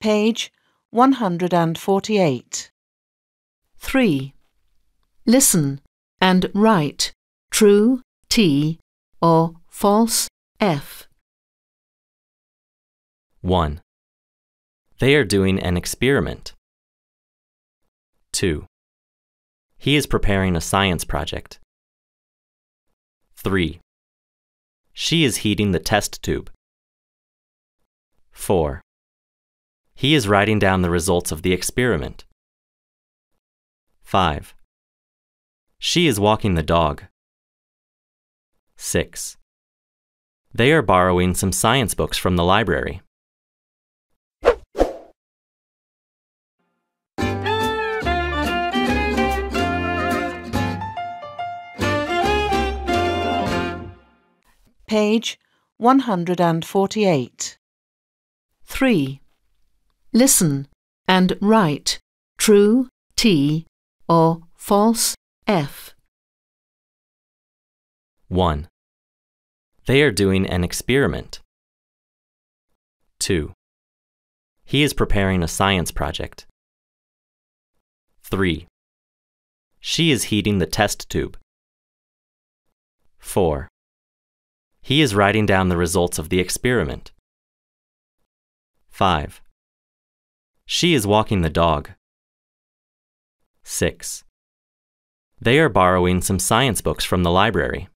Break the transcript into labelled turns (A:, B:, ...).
A: Page 148. 3. Listen and write true T or false F.
B: 1. They are doing an experiment. 2. He is preparing a science project. 3. She is heating the test tube. 4. He is writing down the results of the experiment. 5. She is walking the dog. 6. They are borrowing some science books from the library.
A: Page 148. 3. Listen and write true T or false F.
B: 1. They are doing an experiment. 2. He is preparing a science project. 3. She is heating the test tube. 4. He is writing down the results of the experiment. 5. She is walking the dog. 6. They are borrowing some science books from the library.